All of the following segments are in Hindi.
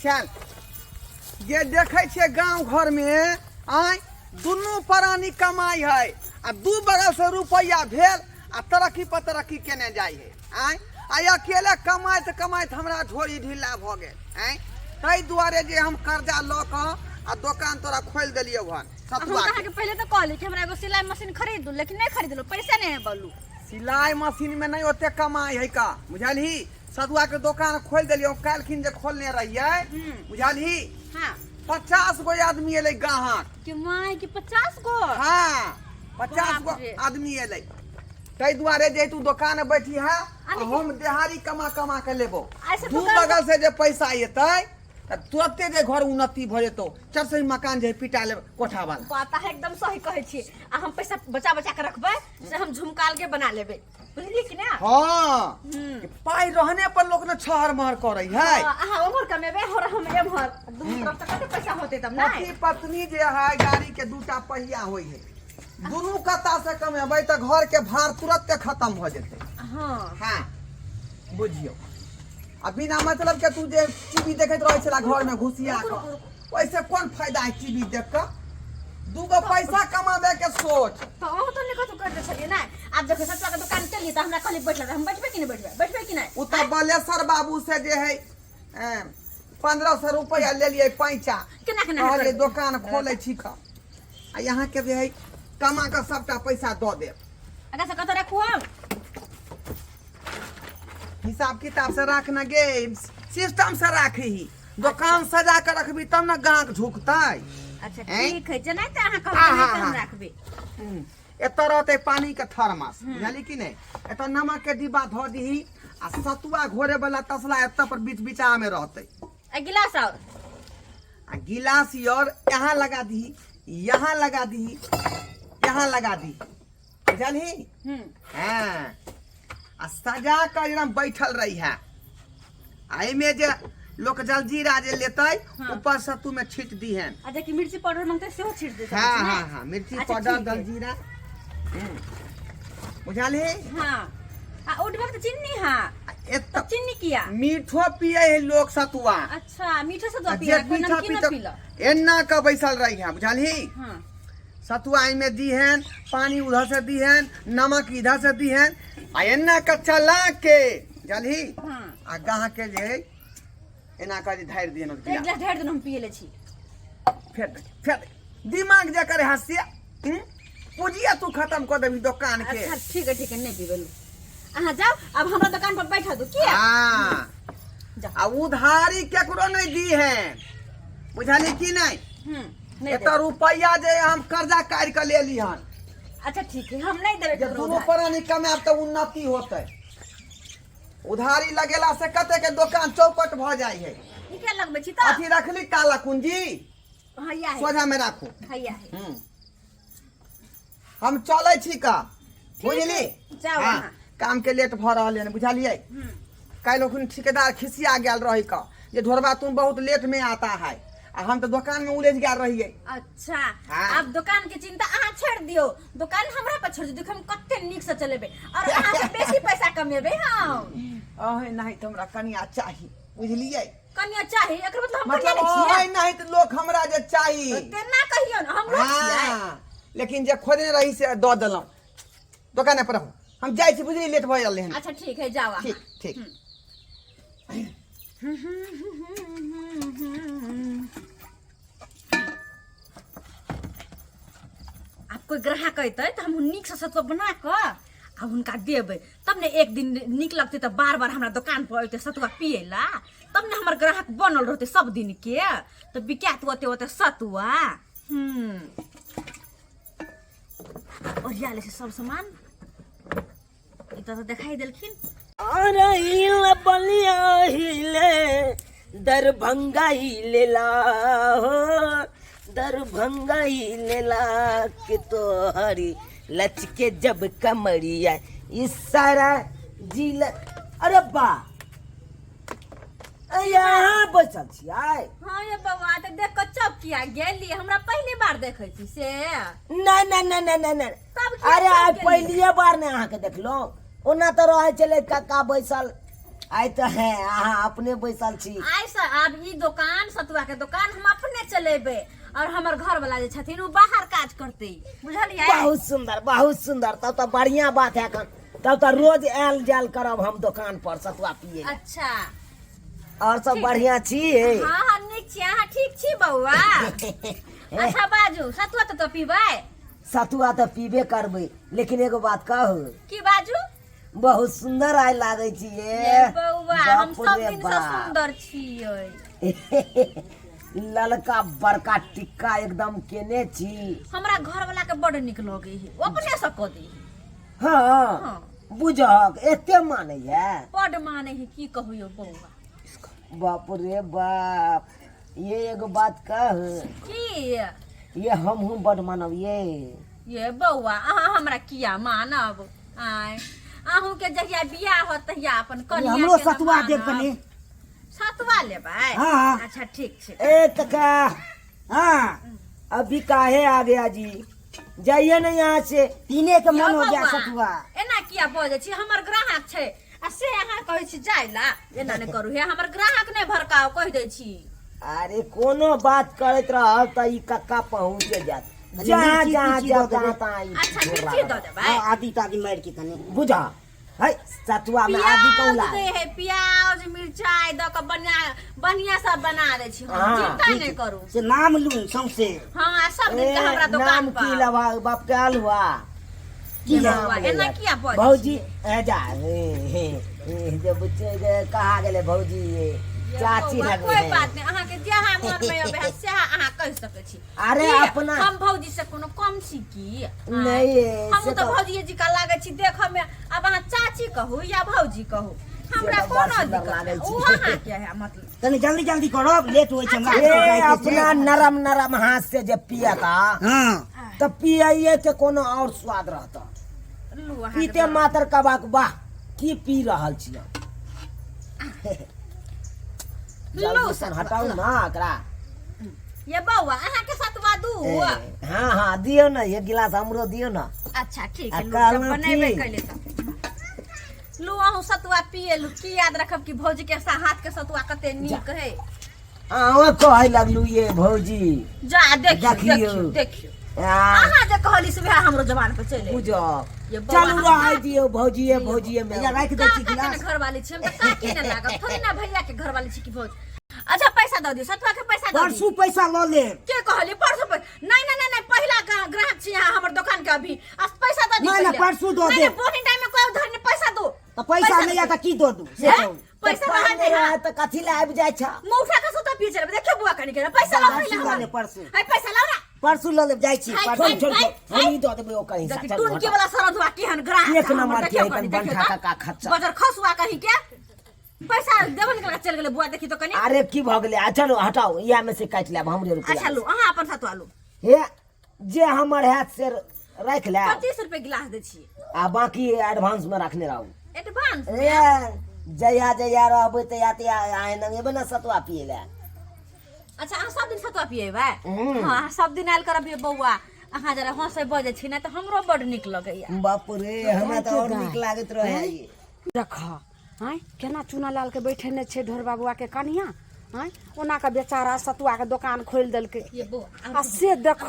चल ये देखे छे गांव घर में आय दुनू प्राणी कमाई है आ 2 बरस से रुपया भेल आ तरक्की पर तरक्की केने जाय है आय आ अकेले कमाइत हमरा झोरी ढीला भ गेल आय तै दुआरे जे हम कर्जा ल क आ दुकान तोरा खोल देलिए भन सतुआ हम के पहले तो कहली कि हमरा एगो सिलाई मशीन खरीद दू लेकिन नहीं खरीदलो पैसा नहीं है बोलू सिलाई मशीन में नहीं ओते कमाई है का बुझलही सतुआ के दुकान खोल देलिए काल खिन जे खोलने रहिए बुझलही हां 50 गो आदमी एले गाहक कि माय कि 50 गो हां 50 गो आदमी एले तै दुआरे जे तू दुकान में बैठी है हम देहारी कमा के लेबो दू बगल से जे पैसा एतै तुरंते जे घर उन्नति भ जेतो 400 मकान जे पिटा ले कोठा वाला बात है एकदम सही कहे छी आ हम पैसा बचा के रखबे से हम झुमकाल के बना लेबे बुझली कि ना हां पाई रहने पर लोग ने छहर महर करे है हां ओमर कमेबे और हम एमहर दुनू तरफ से कते पैसा होते तब ना पति पत्नी जे है गाड़ी के दूटा पहिया होई है दुनू कता से कमेबै त घर के भार तुरंत खत्म हो जेते हां हां बुझियो अभी ना मतलब के तू जे टीवी देखत रहै छला घर में घुसिया के वैसे कौन फायदा है टीवी देख के दूगो पैसा कमाबे के सोच तो हम तो नहीं कतो करते छलिए ना आज जब सतुआ के दुकान चली त हमरा कहली बैठ ले हम बैठबे कि नहीं बैठबे कि नहीं उ त बलेसर बाबू से जे है 1500 रुपया ले लिए पैसा केना कहले दुकान खोले छी का आ यहां के जे है कमा के सबटा पैसा द दे अगर से कतो रखू हम हिसाब किताब से रखना गे सिस्टम से रखी दुकान सजा के रखबी तब ना गाहक झुकतै अच्छा ठीक है जना त अहाँ कहबै हम रखबे एत रहते पानी के थर्मस बुझली कि नहीं एत नमक के डिब्बा धो दीही आ सतुआ घोरे वाला तसला एत पर बीचा में रहते आ गिलास और आ गिलास और यहाँ लगा दीही यहाँ लगा दीही यहाँ लगा दी बुझली हां आ सजा कर एकदम बैठल रही है आई में जे लोग जलजीरा जे लेतै ऊपर सत्तू में छीट दी है अच्छा कि मिर्ची पाउडर मांगते सेहो छीट देते हां मिर्ची पाउडर जलजीरा बुझाले हां आ उठबे त चिन्नी हां एत चिन्नी किया मीठो पिए है लोग सतुआ अच्छा मीठा सतुआ पिए नमकीन न पीला एन्ना का बैसल रही है बुझाली हां सतुआ में दी है पानी उधर से दी है नमक इधर से दी है आ एन्ना का चला के बुझाली हां आ गाह के जे एना का धार दियन एक गिलास ढेर दिन हम पिए ले छी फेर दिमाग जे करे हसिया पूजिया तू खत्म कर देबी दुकान के अच्छा ठीक है नहीं पीबेलू अहाँ जाओ अब हमरा दुकान पर बैठा दो किया हां आ उधारी केकरो नहीं दी है बुझाली कि नहीं नहीं एत रुपया जे हम कर्जा काट के ले लीहन अच्छा ठीक है हम नहीं देबे जब दोनों प्राणी कमाब त उन्नति होतै उधारी लगेला से कते के दुकान चौपट भ जाय है ई के लगबे छी त अथी रखली काला कुंजी हैया है सोझा में राखू हैया है हम चलै छी का बुझली जाओ हां वहां काम के लेट भ रहल है बुझलिए काल लोग ठेकेदार खिसिया गेल रही का ये ढोरबा तुम बहुत लेट में आता है हम तो दुकान में उलझ गया रहिए अच्छा अब दुकान के चिंता अहाँ छोड़ दियो दुकान हमरा पर छोड़ दियो हम कते निक से चलेबे और अहाँ से बेसी पैसा कमेबे हम अहे नहीं तो हमरा कनिया चाहिए बुझलिए कनिया चाहिए एकर मतलब हम बढ़िया मतलब नहीं अहे नहीं तो लोग हमरा जे चाहिए तेना कहियो न हम लोग छियै लेकिन जे खोदने रही से द देलौ दुकान पर हम जाय छी बुझली लेट भ गेल अच्छा ठीक है जाओ ठीक ठीक कोई ग्राहक अतै त हम निक से सतुआ बना क आ हुनका देबै तब ने एक दिन निक लगतै त बार बार हमरा दुकान पर अतै सतुआ पिएला तब ने हमर ग्राहक बनल रहतै सब दिन के त बिकात ओते सतुआ और याले से सब सामान इता तो दिखाई देलखिन अरे हिल बलिया हिले दरभंगा हिलेला हो दरभंगा हिलेला के तोहरी लचके जब कमरिया इस सारा जिला अरे बा यहाँ बचल छियै हां ये बाबा त देख क चौकिया गेली हमरा पहली बार देखै छी से नहीं अरे आज पहली बार ने अहाँ के देखलो ओना तो रहे चले काका बैसल आइ तो है अहाँ अपने बैसल छी। ऐसा अब ई दुकान सतुआ के दुकान हम अपने चलेबे और हमर घर वाला जे छथिन वो बाहर काज करते बुझलियै। बहुत सुंदर बहुत सुंदर, तब तो बढ़िया बात है। तब तो रोज आयल जायल करब हम दुकान पर सतुआ पिए। अच्छा और सब बढ़िया छी। हाँ हाँ नीक छी, अहाँ ठीक छी बौआ? अच्छा बाजू, सतुआ तो पीबै? सतुआ तो पीबे करबै, लेकिन एगो बात कहू। की बाजू? बहुत सुंदर आइ लागे छी ये बौआ हम बाप सब रे दिन से बाप। सुंदर छियै। ललका बड़का टिक्का एकदम केने छी। हमरा घर वाला के बड़ निक लगे है, वो अपने से कह दी। हाँ बुझक एते माने है। बड़ माने है, की कहू यो बौआ। बाप रे बाप, ये एगो बात कह, की ये हमहू बड़ मानब ये बौआ अहाँ हमरा किया मानब? आय अहूँ के जहिया बियाह होत तहिया अपन कनिया हमरो के न सतुआ देब मानब। कनी। सतुआ लेबै? हाँ। अच्छा ठीक छै। ए तका हाँ अभी काहे आ गया जी, जाइए ना यहाँ से, पीने के मन हो गया सतुआ। एना किया बजै छी? हमर ग्राहक छै आ से अहाँ कहै छी जाय ला? एना नै करू हे, हमर ग्राहक नै भड़काओ, कहि दै छी। अरे कोनो बात करत रहब त ई कक्का पहुँचे जात। जहाँ जहाँ जहाँ तहाँ ई अच्छा मिर्ची दऽ देबै? आदि तादि मार के तनी बुझा है सतुआ में आदि प्याज कौला दे है, प्याज मिरचाई द के बढ़िया सब बना दे छी हम, हाँ, चिंता नहीं करू। से नाम लूं सौंसे। हाँ सब दिन के हमरा दुकान नाम पर। की लवा बाप के अलवा की बौआ, एना किया बजै छी? भौजी ए जा जे बच्चे कहा गेले भौजी ये चाची बौआ, लगे कोई है। बात नहीं, अहाँ के जहाँ मन में अबे से अहाँ कह सकै छी। अरे की, अपना हम भौजी से कोनो कम छी की? नहीं हम से तो भौजी जी का लागे छी देख में, अब अहाँ चाची कहू या भौजी कहू, हमरा से तो बड़ कोनो सुंदर दिक्कत लागै नहीं। छी। उ अहाँ के है मतलब? तनी जल्दी जल्दी करो, लेट होई छै हमरा। ये अपना नरम नरम हाथ से जब पिया था हाँ तब पियाइए के कोनो और स्वाद रहता। लू अहाँ पीते के मातर कबाक वाह की पी रहल छियै। जल्दी सन हटाऊ ना एकरा। ये बौआ अहाँ के सतुआ दू। हाँ हाँ दियो ना, ये गिलास हमरो दियो ना। अच्छा ठीक आ है, लू कहलहुँ जब बनेबे की? कैले त लू अहूँ सतुआ पिए लू, की याद रखब कि भौजी के हाथ के सतुआ कते नीक है। अहाँ कहे लगलू ये भौजी जा देखियो देखियो। देखियो देखियो, आ, अहाँ जे कहली से वएह हमरो जबान पे चले। बुझो ये बौआ चलू रह दियो भौजिए भौजिए में या राख दे छी का गिलास। घर वाली छी हम, त का की न लागत, थोड़ी ना भैया के घर वाली छी की भौज। अच्छा पैसा दऽ दियो, सतुआ के पैसा दऽ परसू दियो। पैसा ल ले। के कहली परसू नहीं नहीं नहीं, पहिला ग्राहक छी यहाँ हमर दुकान के अभी, आज पैसा दऽ दियो। नहीं, नहीं, पहिले। परसू दऽ नहीं, देब। नहीं, बोनी टाइम में कोई उधार नहीं, पैसा दो। तो पैसा नहीं आता की दो दू से हैं? कहू। पैसा पाई रहा नहीं रहा त कथी ले आबि जाय छ। मुंह उठा के सुता पिए चले, देखियो बुआ कनी के पैसा लाओ परसू पहिले ल ले, हमर। परसू। है पैसा लाओ ना। परसू ल ले जाय छी। हाय, परसू हाय, छोड़ हाय, के हम ही दऽ देबै ओकर हिस्सा। देखि चल टुनकी हटा। वाला सरधवा केहन ग्राहक एक नंबर के एकदम बनठा का खच्चा। बजर खसुआ कहीं के पैसा देबन के चल गेले बुआ, देखि तो कनी। अरे की भ गेलै, आ चलो हटाओ, या में से काट लेब हमरे रुपया। अच्छा लो अहाँ अपन सतुआ लो। हे जे हमर हाथ से राख ले 25 रुपए गिलास दे छी आ बाकी एडवांस में रखने रहू। एडवांस। ए जया जया रहबै तया तया आए नंगे ना सतुआ पिए ले। अच्छा अहाँ सब दिन सतुआ पिएबै? हम्म। हां सब दिन आयल करब ये बौआ, अहाँ जरा हंसे बजे छी ना त हमरो बड निक लगैया। बाप रे हमरा त और नीक लागत रहे ई। देख आँय केना चूना लाल के बैठेने छै ढोर बाबुआ के कनिया, आँय ओना के बेचारा सतुआ के दुकान खोल देलकै। ये बौआ आ से देख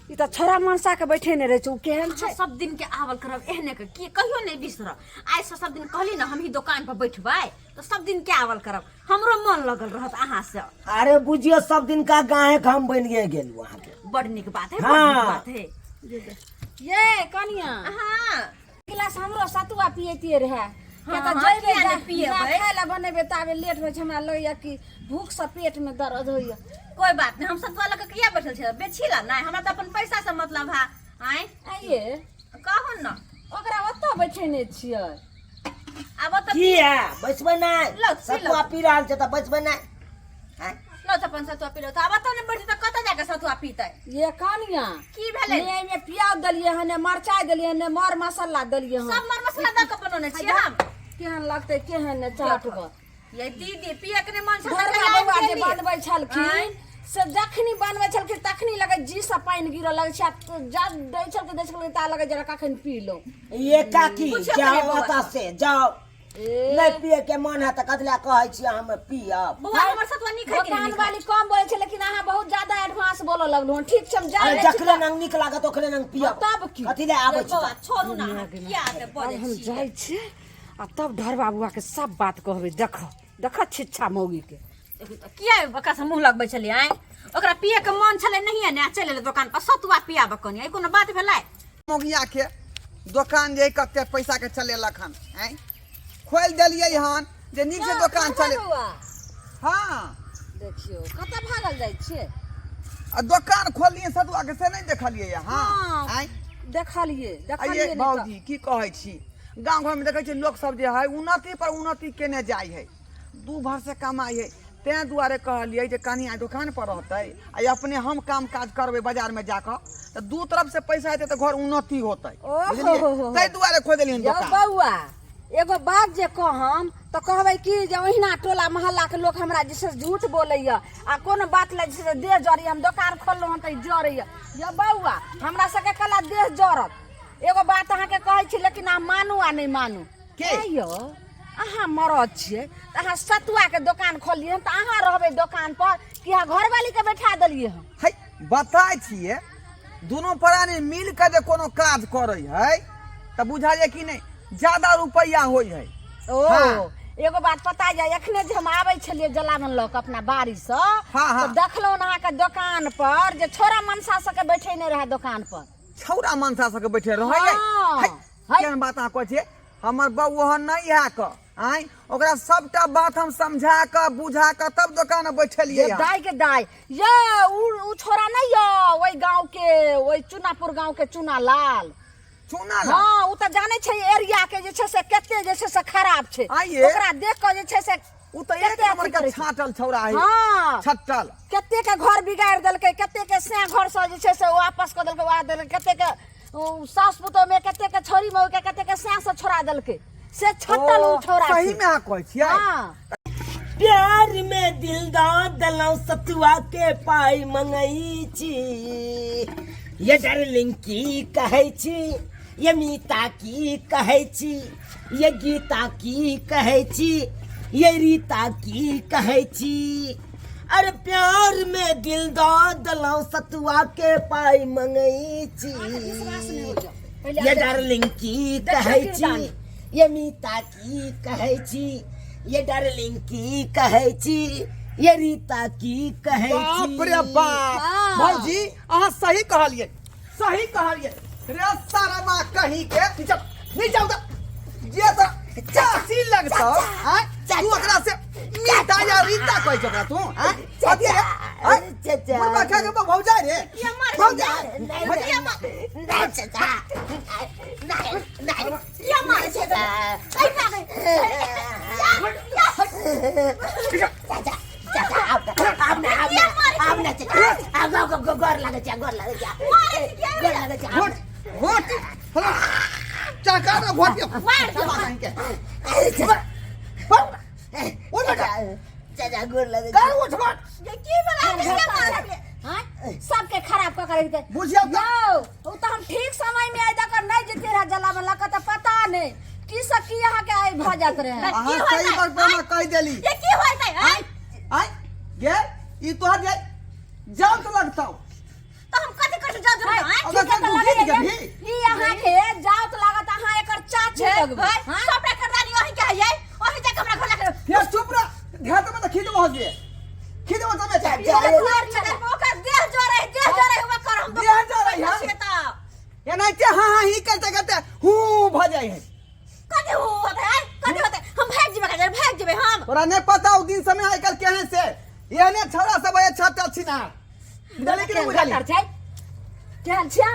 ई त छोरा मनसा के बैठेने रहे छै, उ केहन छै। अहाँ सब दिन के आवल करब एहने के की कहियो नहीं बिसरब। आइ से सब दिन कहली ना हम ही दुकान पर बैठबै तो सब दिन के आवल करब, हमरो मन लगल रहत अहाँ से। अरे बुझियो सब दिन का गायक हम बन गेल वहां के। बड़ निक बात है, बड़ हाँ। निक बात है। ये कनिया हां गिलास हमरो सतुआ पियतिए रहे के त हाँ, जइबे किया नहि पियबै? खाय ला बनेबे ताबे लेट होय छै, हमरा लगैया कि भूख से पेट में दर्द होइया। कोई बात नहीं, हम सतुआ लग के किया बैठल छै, बेचिला नहीं, हमरा त अपन पैसा से मतलब है। आइ आइए कहू न ओकरा ओतऽ बैठेने छियै। अब त की है बचबै ना, लो, सतुआ पी रहल छै त बचबै ना। लो त अपन सतुआ पी लो त अब त नहीं बैठी त कत जाके सतुआ पीतै? ये कनिया की भेलै? ने में प्याज दलिए हने मरचाई दलिए हने मर मसाला दलिए हन। सब मर मसाला द के बनौने छियै हम। केहन लगतै केहन ने चाटब। ये दीदी पिए के नहीं मन से ढोर बाबुआ जे बनबै छलखिन से जखनी बनबै छलखिन तखनी लगे जी से पानि गिरऽ लगै छै, जा दै छलखिन ता लगे जरा कखन पी लो। ये काकी पूछो जाओ कनी बौआ ओता से जाओ नहीं पिए के मन है तो कतला कहै छी हम पियब। बउआ हमर सतुआ नहीं खाई दुकान वाली कम बोले छे लेकिन अहाँ बहुत ज्यादा एडवांस बोले लगलू। ठीक छै हम जा अरे रहल छी जखले नंग नीक लागत ओखले नंग पियब। तब की? कथी ले आबै छी? बउआ छोड़ू ना किया दे अब बोले हम छी जाइ छी आ तब ढर बाबुआ के सब बात कहबे। देख छिच्छा मौगी के किया बका से मुंह लगबै छलिए आइ ओकरा पिए के मन छले नहीं ने चले ले दुकान पर सतुआ पिया बकनी आई कोनो बात भेलै। मोगिया के दुकान जे कते पैसा के चलेलक हन हैं खोल देलिए हन जे नीक से दुकान चले। हाँ देखियो कतऽ भागल जाइ छियै। आ दुकान खोलिए सतुआ के से नहीं देखलिए यहाँ हैं। देखलिए आइए नहीं बाबूजी की कहै छी गांव घर में देखै छी लोग सब जे है उन्नति पर उन्नति केने जाय है दू भर से कमाई है तें दुआरे कहलिए जे कनी आ दुकान पर रहते आ अपने हम काम काज करबे बाजार में जाकर तो दू तरफ से पैसा हेतै तो घर उन्नति होतै ओहो। तै दुआरे खोल देलिए यौ दुकान। बउआ एगो बात जे कहम तो कहबै कि जे ओहिना टोला मोहल्ला के लोग हमरा जैसे झूठ बोलैया आ कोनो बात ले जैसे देह जरी हम दुकान खोललहुँ हन तऽ जरैया। यौ बउआ हमरा सबके कला देह जरत। एगो बात अहाँके कहै छी लेकिन अहाँ मानू आ नहीं मानू के? यौ अहाँ मरद छियै तऽ अहाँ सतुआ के दुकान खोललिए हन तऽ अहाँ रहबै दुकान पर कि अहाँ घरवाली के बैठा देलिए हन। है बताय छिए दोनों प्राणी मिल के जे कोनो काज करे है त बुझाइए कि नहीं ज्यादा रुपया होई है। ओ हाँ। एगो बात पता जाय एखने जे हम आबै छलिए जलावन लऽ के अपना बाड़ी से हाँ। तो देखलहुँ अहाँके दुकान पर जे छोरा मनसा सबके बैठे नहीं रहे दुकान पर। छौरा मनसा सके बैठे रहे है। हाँ। है केहन बात अहाँ कहै छिए हमर बउआ ओहन नहीं है क आई ओकरा सबटा बात हम समझा के बुझा के तब दुकान में बैठलिए ये दाई के दाई ये उ छोरा नहीं यो ओई गांव के ओई चुनापुर गांव के चुना लाल। चुना ला हाँ उ तो जाने छै एरिया के जे छै से केते जे छै से खराब छै। आइए। ओकरा देख के जे छै से उ तो एक नंबर के छाटल छौरा है। हाँ छट्टल केते के घर बिगाड़ देलकै केते के से घर से जे छै से वापस कर देलकै वा देलकै केते के सास पुतोह में केते के छोरी मौ के केते के से छोड़ा देलकै से छट्टल उ छोरा सही छै। में अहाँ कहै छिए। हाँ प्यार में दिल दान दलौ सतुआ के पाई मंगई छी ये डार्लिंग की कहै छी ये मीता की कहै छी ये गीता की कहै छी ये रीता की कहै छी। अरे प्यार में दिल दान दलौ सतुआ के पाई मंगई छी ये डार्लिंग की कहै छी ये मीता की कहै छी ये डार्लिंग की कहै छी ये रीता की कहै छी। बाप रे बाप हाँ। भौजी अहाँ सही कहलिए रे सारा कहीं के नहीं जाऊ जे तो चाची लगता हैं तू ओकरा से मीठा या रीता कहै छ ओकरा तू हैं अथी है चाचा मुर्गा खा के भौजा रे ये मर भौजा ये मर नहीं चाचा नहीं ये मर चाचा अब ना चाचा अब गोर लगे जा घोट घोट हेलो चाका ना घोट मार दो। कहीं के चाचा गोर लगे कर उठ घोट ये की बना ये मार हाँ सबके खराब कर कर बुझियो यो उ तो हम ठीक समय में आइ दकर नहीं जेते रहा जलावन लका तो पता नहीं की सकी यहाँ के आई भ जात रहे। अहाँ सही बात पर कह देली ये की होय है आई गे ई तोहर जे जान तो लगता तो हम कथि कर जा दो अगर तू जीत गेली ई यहाँ के जात लागत अहाँ एकर चाचे लगबै। हां सबटा करदानी वही के है वही जाके हमरा घर लगे फिर चुप रह घर में तो खींच हो गए खींच हो तो मैं ये घर लगे ओकर देह जोरे हुआ कर हम देह जोरे, हाँ। तो ये नहीं ते हां ही करते करते हूं भ जाई है कथि होत है कथि होत है हम भाग जेबे हम तोरा नहीं पता उ दिन समय आई कल केहन से ये ने छौड़ा सब ये छाटल छिना बुझली कि नहीं बुझली केहन छिया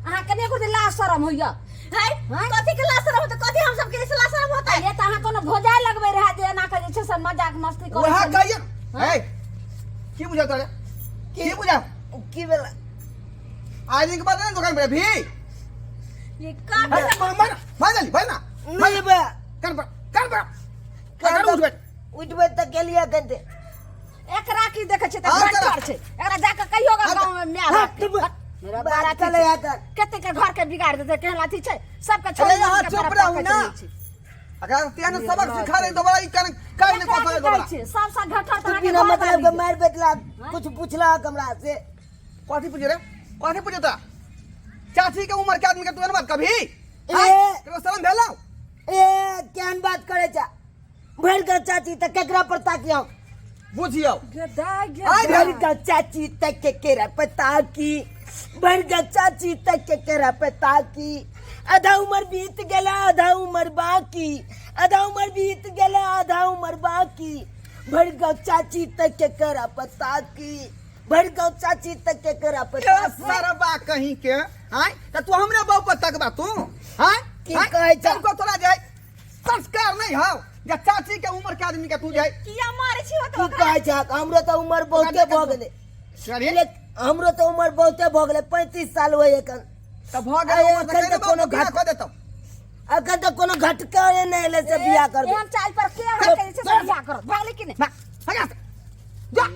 अहाँ कने को लाज शरम होइया है कथि के लाशरम होत कथि हम सब के लाशरम होत है ये त अहाँ कोनो भोजाय लगबै रहा जे एना के जे छै से मजाक मस्ती करै वहां छै। कहिए है की बुझा तोरे की बुझा की बेला आज के बाद ना दुकान पे भी ये काट मार फाइनली भाई ना नहीं बे कर उठबे तक के लिए कहते एकरा की देखे छै त हाँ, घर करा। छै एकरा जाके कहियो गा गांव में म्या मेरा बारा चले चले आकर केते के घर के बिगाड़ देते केहन लाठी छै सबके अरे छोड़ यहाँ चुप रहू ना। अगर तेने सबक सिखा रहे दोबारा ई कर नहीं पता दोबारा सब सब घटा तू बिना मतलब के मार बेटला कुछ पूछला हमरा से कथी पूछे रे कथी पूछे ता चाची के उम्र के आदमी के तू बात कभी तेरे शर्म भेला ए केहन बात करे छा भर के चाची त केकरा पर ताकियो बुझियो भर के चाची त केकरा पर ताकी भर के चाची त केकरा पर ताकी आधा उम्र बीत गेला आधा उम्र बाकी आधा उम्र बीत गेला आधा उम्र बाकी भर के चाची त केकरा पर ताकी भर के चाची त केकरा पर ताकी सरबा कहीं के हां त तू हमरे बाप पर तकबा तू हां की कहै छ को तोरा जाय संस्कार नहीं हो जे चाची के उम्र के आदमी के तू जाय किया मारे छी की कहै छ हमरो त उम्र बहुते भ गेले हमरो त उम्र बहुते भ गेले 35 साल होय एखन त भ गेल उम्र त कोनो घाट को देतो अगर त कोनो घटका नहीं ले से बियाह कर एहन चाल पर के है के से बियाह करो भागले कि नहीं भगा जा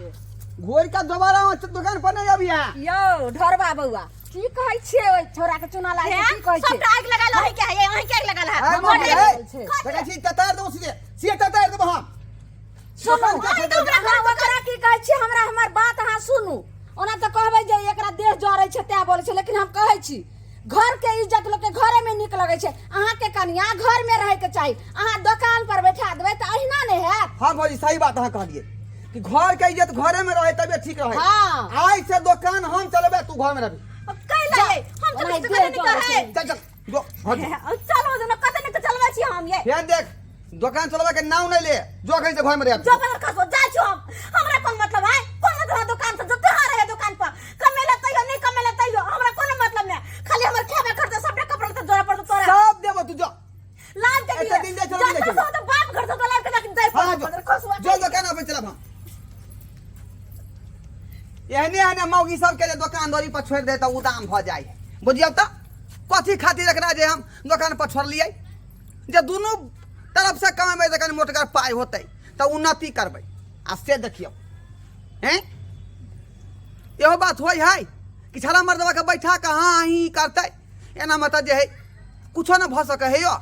घोर का दोबारा दुकान पर नहीं अबिया यो ढोरबा बउआ की कहै छियै ओइ छोरा के चुना लागे की कहै छियै सब आग लगा लो है क्या है वहीं के आग लगा हां है देखै छी ततार दो सीधे ततार दो हम सुनो ओकरा की कहै छियै हमरा हमर बात अहाँ सुनू ओना त कहबै जे एकरा देह जरै छै तै बोलै छै लेकिन हम कहै छी घर के इज्जत लोग के घरे में निक लगे छै अहाँ के कनिया घर में रहे के चाहिए अहाँ दुकान पर बैठा देबै त अहिना ने है हां भौजी सही बात अहाँ कहलिए कि घर के इज्जत घरे में रहे तबे ठीक रहे हां आज से दुकान हम चलबे तू घर में रह कई लगे हम तो कुछ नहीं कर रहे चल चल जो भौजी चलो जनो कते नहीं तो चलवा छी हम ये फिर देख दुकान चलबे के नाम नहीं ले जो कहीं से घर में रह जो पर खसो जा छी हम हमरा कोन मतलब है कोन मतलब दुकान से जो त्योहार है दुकान पर कमेला तइयो नहीं कमेला तइयो हमरा कोन मतलब नहीं खाली हमर खेबे करते सबरे कपड़ा तो जोरा पर तो तोरा सब देबो तू जो लाल के ऐसे दिन जा चलो जा तो बाप घर से तो लाल के लेकिन जाय हां पर जो दुकान पे चला एहने एहने मौगी सब के दुकान दौरी पर छोड़ देता उदाम भ जाए बुझियो त कथी खातिर रखना जे हम दुकान पर छोड़ लियै जे दोनों तरफ से कमाबे त कनी मोटगर पाई होतै त उन्नति करबै आ से देखियो हैं एहो बात होय है कि छड़ा मर्दवा के बैठा के हां ही करतै एना मत जे है कुछो न भ सके है यो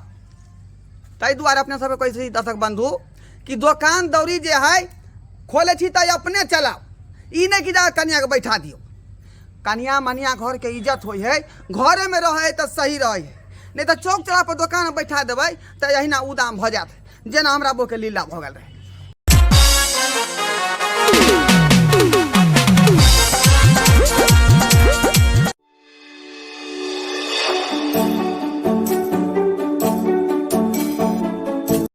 तै दुआरे अपने सब कहै छी दर्शक बंधु कि दुकान दौरी जे है खोले छी त अपने चलाओ ई नहीं कि जा कन्या के बैठा दियो कन्या मनिया घर के इज्जत होई है घरे में रहे तो सही रहे है नहीं तो चौक चौरा पर दुकान बैठा देबै तो यही ना उदाम भ जात जेना हमरा बो के लीला भ गेल रहे